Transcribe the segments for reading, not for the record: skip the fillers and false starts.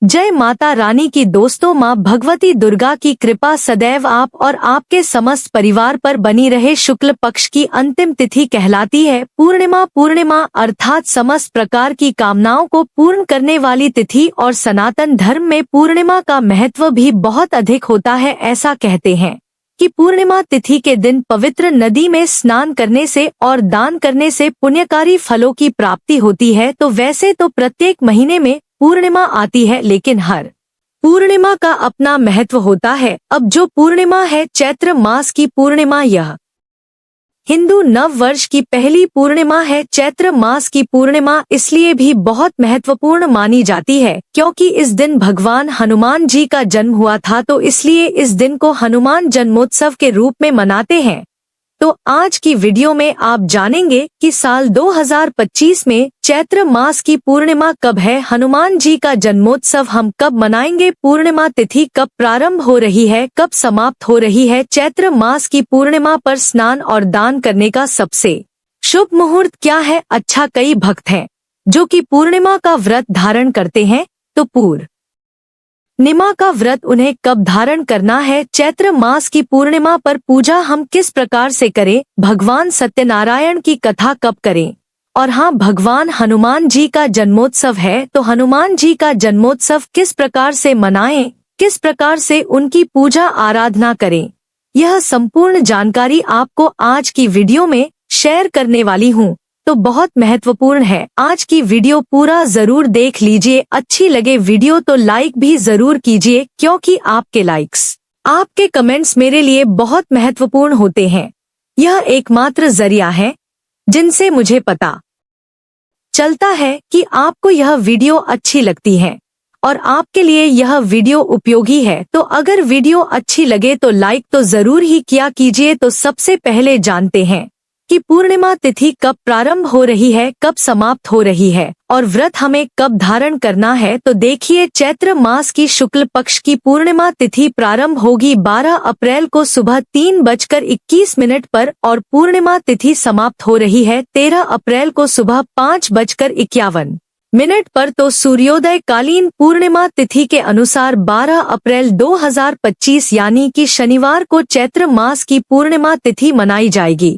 जय माता रानी की। दोस्तों, माँ भगवती दुर्गा की कृपा सदैव आप और आपके समस्त परिवार पर बनी रहे। शुक्ल पक्ष की अंतिम तिथि कहलाती है पूर्णिमा। पूर्णिमा अर्थात समस्त प्रकार की कामनाओं को पूर्ण करने वाली तिथि और सनातन धर्म में पूर्णिमा का महत्व भी बहुत अधिक होता है। ऐसा कहते हैं कि पूर्णिमा तिथि के दिन पवित्र नदी में स्नान करने से और दान करने से पुण्यकारी फलों की प्राप्ति होती है। तो वैसे तो प्रत्येक महीने में पूर्णिमा आती है, लेकिन हर पूर्णिमा का अपना महत्व होता है। अब जो पूर्णिमा है चैत्र मास की पूर्णिमा, यह हिंदू नव वर्ष की पहली पूर्णिमा है। चैत्र मास की पूर्णिमा इसलिए भी बहुत महत्वपूर्ण मानी जाती है क्योंकि इस दिन भगवान हनुमान जी का जन्म हुआ था, तो इसलिए इस दिन को हनुमान जन्मोत्सव के रूप में मनाते हैं। तो आज की वीडियो में आप जानेंगे कि साल 2025 में चैत्र मास की पूर्णिमा कब है, हनुमान जी का जन्मोत्सव हम कब मनाएंगे, पूर्णिमा तिथि कब प्रारंभ हो रही है, कब समाप्त हो रही है, चैत्र मास की पूर्णिमा पर स्नान और दान करने का सबसे शुभ मुहूर्त क्या है। अच्छा, कई भक्त हैं जो कि पूर्णिमा का व्रत धारण करते हैं, तो पूर्णिमा का व्रत उन्हें कब धारण करना है, चैत्र मास की पूर्णिमा पर पूजा हम किस प्रकार से करें, भगवान सत्यनारायण की कथा कब करें, और हाँ, भगवान हनुमान जी का जन्मोत्सव है तो हनुमान जी का जन्मोत्सव किस प्रकार से मनाएं, किस प्रकार से उनकी पूजा आराधना करें, यह संपूर्ण जानकारी आपको आज की वीडियो में शेयर करने वाली हूँ। तो बहुत महत्वपूर्ण है, आज की वीडियो पूरा जरूर देख लीजिए। अच्छी लगे वीडियो तो लाइक भी जरूर कीजिए क्योंकि आपके लाइक्स, आपके कमेंट्स मेरे लिए बहुत महत्वपूर्ण होते हैं। यह एकमात्र जरिया है जिनसे मुझे पता चलता है कि आपको यह वीडियो अच्छी लगती है और आपके लिए यह वीडियो उपयोगी है। तो अगर वीडियो अच्छी लगे तो लाइक तो जरूर ही किया कीजिए। तो सबसे पहले जानते हैं कि पूर्णिमा तिथि कब प्रारंभ हो रही है, कब समाप्त हो रही है और व्रत हमें कब धारण करना है। तो देखिए, चैत्र मास की शुक्ल पक्ष की पूर्णिमा तिथि प्रारंभ होगी 12 अप्रैल को सुबह 3:21 पर और पूर्णिमा तिथि समाप्त हो रही है 13 अप्रैल को सुबह 5:51 पर। तो सूर्योदय कालीन पूर्णिमा तिथि के अनुसार 12 अप्रैल 2025 यानी कि शनिवार को चैत्र मास की पूर्णिमा तिथि मनाई जाएगी।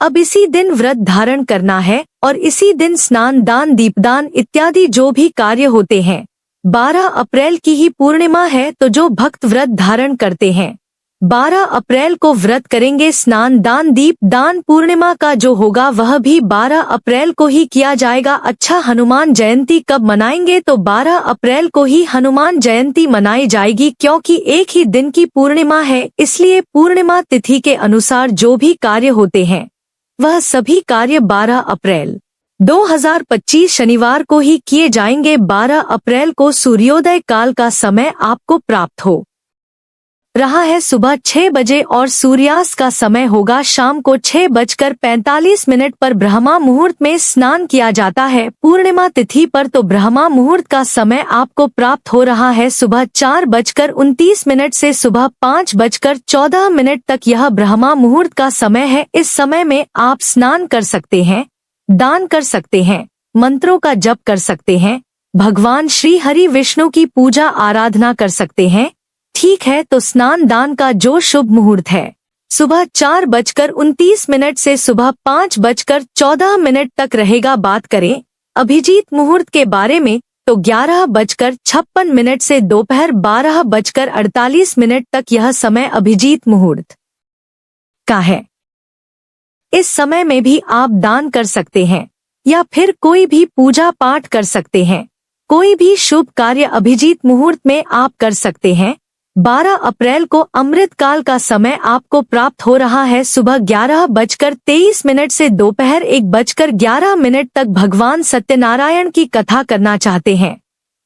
अब इसी दिन व्रत धारण करना है और इसी दिन स्नान, दान, दीपदान इत्यादि जो भी कार्य होते हैं। 12 अप्रैल की ही पूर्णिमा है तो जो भक्त व्रत धारण करते हैं 12 अप्रैल को व्रत करेंगे। स्नान, दान, दीप दान पूर्णिमा का जो होगा वह भी 12 अप्रैल को ही किया जाएगा। अच्छा, हनुमान जयंती कब मनाएंगे, तो 12 अप्रैल को ही हनुमान जयंती मनाई जाएगी क्योंकि एक ही दिन की पूर्णिमा है, इसलिए पूर्णिमा तिथि के अनुसार जो भी कार्य होते हैं वह सभी कार्य 12 अप्रैल 2025 शनिवार को ही किए जाएंगे। 12 अप्रैल को सूर्योदय काल का समय आपको प्राप्त हो रहा है सुबह 6 बजे और सूर्यास्त का समय होगा शाम को 6:45 पर। ब्रह्मा मुहूर्त में स्नान किया जाता है पूर्णिमा तिथि पर, तो ब्रह्मा मुहूर्त का समय आपको प्राप्त हो रहा है सुबह 4:29 से सुबह 5:14 तक। यह ब्रह्मा मुहूर्त का समय है। इस समय में आप स्नान कर सकते हैं, दान कर सकते हैं, मंत्रों का जप कर सकते हैं, भगवान श्री हरि विष्णु की पूजा आराधना कर सकते हैं। ठीक है, तो स्नान दान का जो शुभ मुहूर्त है सुबह 4:29 से सुबह 5:14 तक रहेगा। बात करें अभिजीत मुहूर्त के बारे में तो 11:56 से दोपहर 12:48 तक यह समय अभिजीत मुहूर्त का है। इस समय में भी आप दान कर सकते हैं या फिर कोई भी पूजा पाठ कर सकते हैं, कोई भी शुभ कार्य अभिजीत मुहूर्त में आप कर सकते हैं। 12 अप्रैल को अमृत काल का समय आपको प्राप्त हो रहा है सुबह 11:23 से दोपहर 1:11 तक। भगवान सत्यनारायण की कथा करना चाहते हैं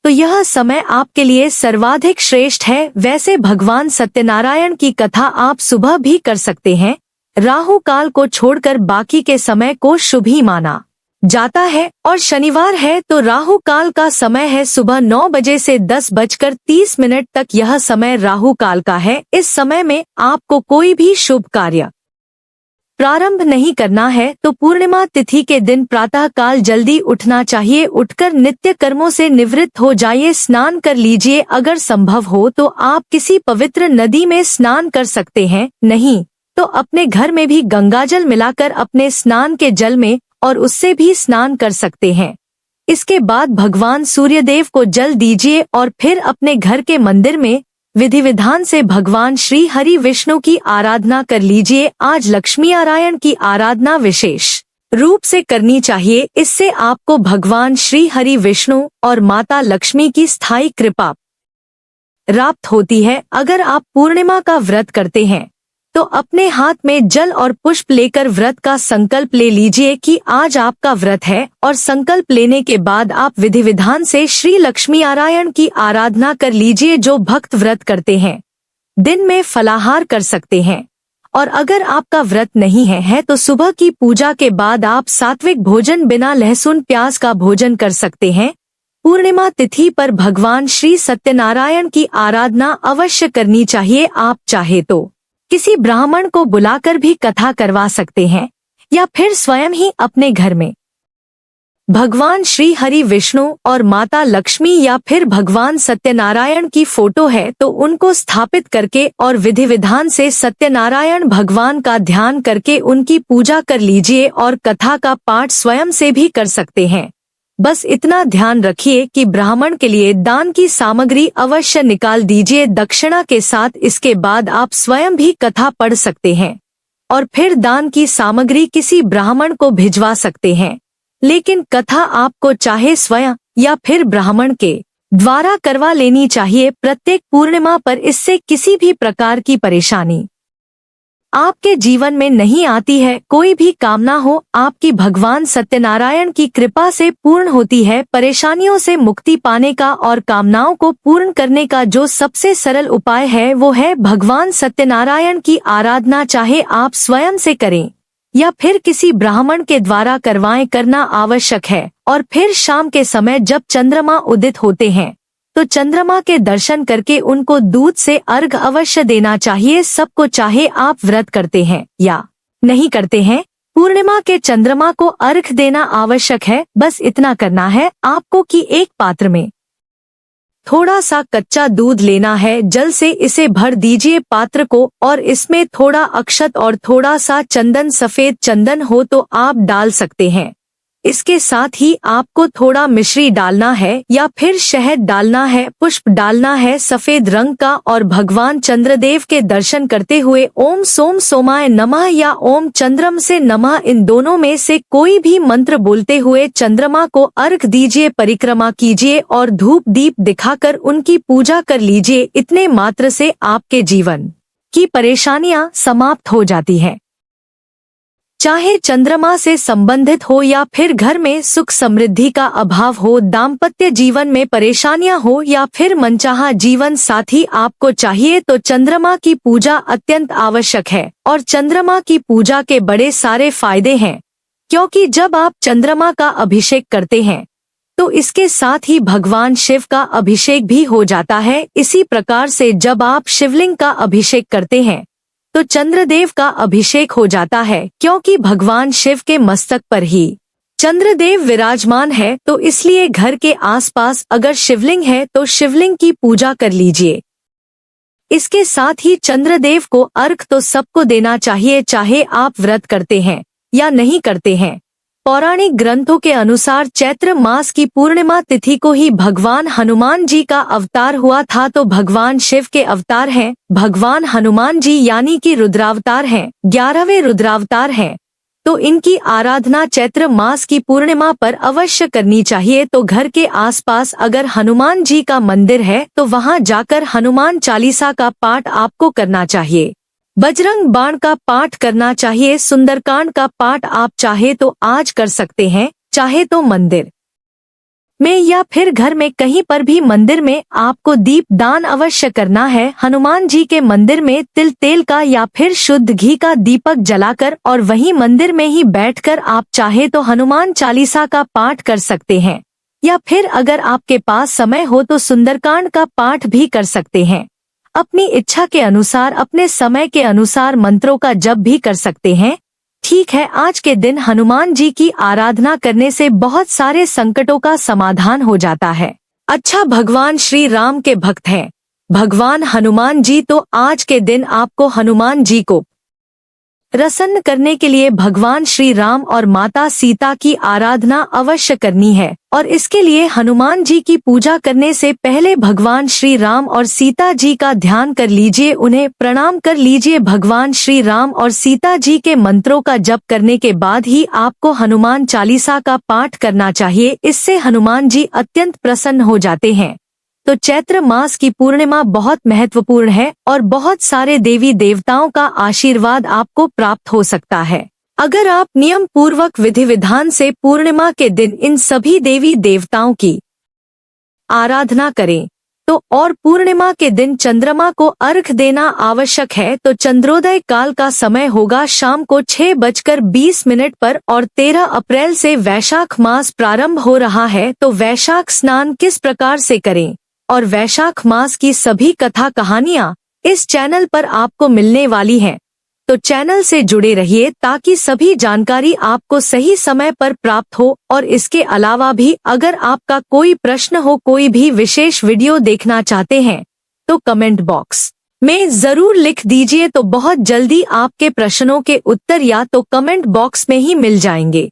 तो यह समय आपके लिए सर्वाधिक श्रेष्ठ है। वैसे भगवान सत्यनारायण की कथा आप सुबह भी कर सकते हैं। राहु काल को छोड़कर बाकी के समय को शुभ ही माना जाता है और शनिवार है तो राहु काल का समय है सुबह 9 बजे से 10:30 तक। यह समय राहु काल का है। इस समय में आपको कोई भी शुभ कार्य प्रारंभ नहीं करना है तो पूर्णिमा तिथि के दिन प्रातः काल जल्दी उठना चाहिए। उठकर नित्य कर्मों से निवृत्त हो जाइए, स्नान कर लीजिए। अगर संभव हो तो आप किसी पवित्र नदी में स्नान कर सकते हैं, नहीं तो अपने घर में भी गंगाजल मिलाकर अपने स्नान के जल में और उससे भी स्नान कर सकते हैं। इसके बाद भगवान सूर्यदेव को जल दीजिए और फिर अपने घर के मंदिर में विधि विधान से भगवान श्री हरि विष्णु की आराधना कर लीजिए। आज लक्ष्मी नारायण की आराधना विशेष रूप से करनी चाहिए, इससे आपको भगवान श्री हरि विष्णु और माता लक्ष्मी की स्थायी कृपा प्राप्त होती है। अगर आप पूर्णिमा का व्रत करते हैं तो अपने हाथ में जल और पुष्प लेकर व्रत का संकल्प ले लीजिए कि आज आपका व्रत है, और संकल्प लेने के बाद आप विधि विधान से श्री लक्ष्मी नारायण की आराधना कर लीजिए। जो भक्त व्रत करते हैं दिन में फलाहार कर सकते हैं, और अगर आपका व्रत नहीं है तो सुबह की पूजा के बाद आप सात्विक भोजन बिना लहसुन प्याज का भोजन कर सकते हैं। पूर्णिमा तिथि पर भगवान श्री सत्यनारायण की आराधना अवश्य करनी चाहिए। आप चाहे तो किसी ब्राह्मण को बुलाकर भी कथा करवा सकते हैं, या फिर स्वयं ही अपने घर में भगवान श्री हरि विष्णु और माता लक्ष्मी या फिर भगवान सत्यनारायण की फोटो है तो उनको स्थापित करके और विधि विधान से सत्यनारायण भगवान का ध्यान करके उनकी पूजा कर लीजिए, और कथा का पाठ स्वयं से भी कर सकते हैं। बस इतना ध्यान रखिए कि ब्राह्मण के लिए दान की सामग्री अवश्य निकाल दीजिए दक्षिणा के साथ। इसके बाद आप स्वयं भी कथा पढ़ सकते हैं और फिर दान की सामग्री किसी ब्राह्मण को भिजवा सकते हैं, लेकिन कथा आपको चाहे स्वयं या फिर ब्राह्मण के द्वारा करवा लेनी चाहिए प्रत्येक पूर्णिमा पर। इससे किसी भी प्रकार की परेशानी आपके जीवन में नहीं आती है। कोई भी कामना हो आपकी भगवान सत्यनारायण की कृपा से पूर्ण होती है। परेशानियों से मुक्ति पाने का और कामनाओं को पूर्ण करने का जो सबसे सरल उपाय है वो है भगवान सत्यनारायण की आराधना, चाहे आप स्वयं से करें या फिर किसी ब्राह्मण के द्वारा करवाएं, करना आवश्यक है। और फिर शाम के समय जब चंद्रमा उदित होते हैं तो चंद्रमा के दर्शन करके उनको दूध से अर्घ अवश्य देना चाहिए सबको, चाहे आप व्रत करते हैं या नहीं करते हैं। पूर्णिमा के चंद्रमा को अर्घ देना आवश्यक है। बस इतना करना है आपको कि एक पात्र में थोड़ा सा कच्चा दूध लेना है, जल से इसे भर दीजिए पात्र को, और इसमें थोड़ा अक्षत और थोड़ा सा चंदन, सफेद चंदन हो तो आप डाल सकते हैं। इसके साथ ही आपको थोड़ा मिश्री डालना है या फिर शहद डालना है, पुष्प डालना है सफेद रंग का, और भगवान चंद्रदेव के दर्शन करते हुए ओम सोम सोमाय नमः या ओम चंद्रम से नमः, इन दोनों में से कोई भी मंत्र बोलते हुए चंद्रमा को अर्घ दीजिए, परिक्रमा कीजिए और धूप दीप दिखाकर उनकी पूजा कर लीजिए। इतने मात्र से आपके जीवन की परेशानियां समाप्त हो जाती हैं। चाहे चंद्रमा से संबंधित हो या फिर घर में सुख समृद्धि का अभाव हो, दाम्पत्य जीवन में परेशानियां हो या फिर मनचाहा जीवन साथी आपको चाहिए तो चंद्रमा की पूजा अत्यंत आवश्यक है। और चंद्रमा की पूजा के बड़े सारे फायदे हैं, क्योंकि जब आप चंद्रमा का अभिषेक करते हैं तो इसके साथ ही भगवान शिव का अभिषेक भी हो जाता है। इसी प्रकार से जब आप शिवलिंग का अभिषेक करते हैं तो चंद्रदेव का अभिषेक हो जाता है, क्योंकि भगवान शिव के मस्तक पर ही चंद्रदेव विराजमान है। तो इसलिए घर के आसपास अगर शिवलिंग है तो शिवलिंग की पूजा कर लीजिए। इसके साथ ही चंद्रदेव को अर्घ तो सबको देना चाहिए, चाहे आप व्रत करते हैं या नहीं करते हैं। पौराणिक ग्रंथों के अनुसार चैत्र मास की पूर्णिमा तिथि को ही भगवान हनुमान जी का अवतार हुआ था, तो भगवान शिव के अवतार हैं भगवान हनुमान जी, यानी कि रुद्रावतार हैं, 11वें रुद्रावतार हैं। तो इनकी आराधना चैत्र मास की पूर्णिमा पर अवश्य करनी चाहिए। तो घर के आसपास अगर हनुमान जी का मंदिर है तो वहां जाकर हनुमान चालीसा का पाठ आपको करना चाहिए, बजरंग बाण का पाठ करना चाहिए, सुंदरकांड का पाठ आप चाहे तो आज कर सकते हैं, चाहे तो मंदिर में या फिर घर में कहीं पर भी। मंदिर में आपको दीप दान अवश्य करना है। हनुमान जी के मंदिर में तिल तेल का या फिर शुद्ध घी का दीपक जलाकर और वहीं मंदिर में ही बैठकर आप चाहे तो हनुमान चालीसा का पाठ कर सकते हैं, या फिर अगर आपके पास समय हो तो सुंदरकांड का पाठ भी कर सकते हैं। अपनी इच्छा के अनुसार, अपने समय के अनुसार मंत्रों का जप भी कर सकते हैं। ठीक है, आज के दिन हनुमान जी की आराधना करने से बहुत सारे संकटों का समाधान हो जाता है। अच्छा, भगवान श्री राम के भक्त हैं भगवान हनुमान जी, तो आज के दिन आपको हनुमान जी को प्रसन्न करने के लिए भगवान श्री राम और माता सीता की आराधना अवश्य करनी है। और इसके लिए हनुमान जी की पूजा करने से पहले भगवान श्री राम और सीता जी का ध्यान कर लीजिए, उन्हें प्रणाम कर लीजिए। भगवान श्री राम और सीता जी के मंत्रों का जप करने के बाद ही आपको हनुमान चालीसा का पाठ करना चाहिए, इससे हनुमान जी अत्यंत प्रसन्न हो जाते हैं। तो चैत्र मास की पूर्णिमा बहुत महत्वपूर्ण है और बहुत सारे देवी देवताओं का आशीर्वाद आपको प्राप्त हो सकता है। अगर आप नियम पूर्वक विधि विधान से पूर्णिमा के दिन इन सभी देवी देवताओं की आराधना करें तो और पूर्णिमा के दिन चंद्रमा को अर्घ देना आवश्यक है। तो चंद्रोदय काल का समय होगा शाम को 6:20 पर और 13 अप्रैल से वैशाख मास प्रारंभ हो रहा है। तो वैशाख स्नान किस प्रकार से करें और वैशाख मास की सभी कथा कहानियाँ इस चैनल पर आपको मिलने वाली हैं। तो चैनल से जुड़े रहिए ताकि सभी जानकारी आपको सही समय पर प्राप्त हो। और इसके अलावा भी अगर आपका कोई प्रश्न हो, कोई भी विशेष वीडियो देखना चाहते हैं तो कमेंट बॉक्स में जरूर लिख दीजिए, तो बहुत जल्दी आपके प्रश्नों के उत्तर या तो कमेंट बॉक्स में ही मिल जाएंगे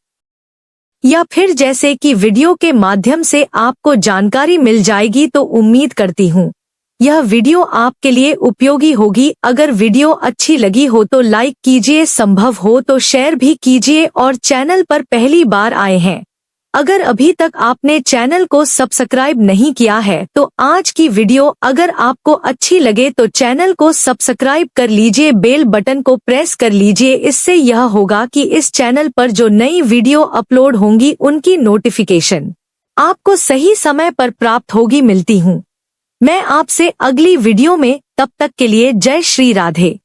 या फिर जैसे कि वीडियो के माध्यम से आपको जानकारी मिल जाएगी। तो उम्मीद करती हूँ यह वीडियो आपके लिए उपयोगी होगी। अगर वीडियो अच्छी लगी हो तो लाइक कीजिए, संभव हो तो शेयर भी कीजिए। और चैनल पर पहली बार आए हैं, अगर अभी तक आपने चैनल को सब्सक्राइब नहीं किया है तो आज की वीडियो अगर आपको अच्छी लगे तो चैनल को सब्सक्राइब कर लीजिए, बेल बटन को प्रेस कर लीजिए। इससे यह होगा कि इस चैनल पर जो नई वीडियो अपलोड होंगी उनकी नोटिफिकेशन आपको सही समय पर प्राप्त होगी। मिलती हूँ मैं आपसे अगली वीडियो में, तब तक के लिए जय श्री राधे।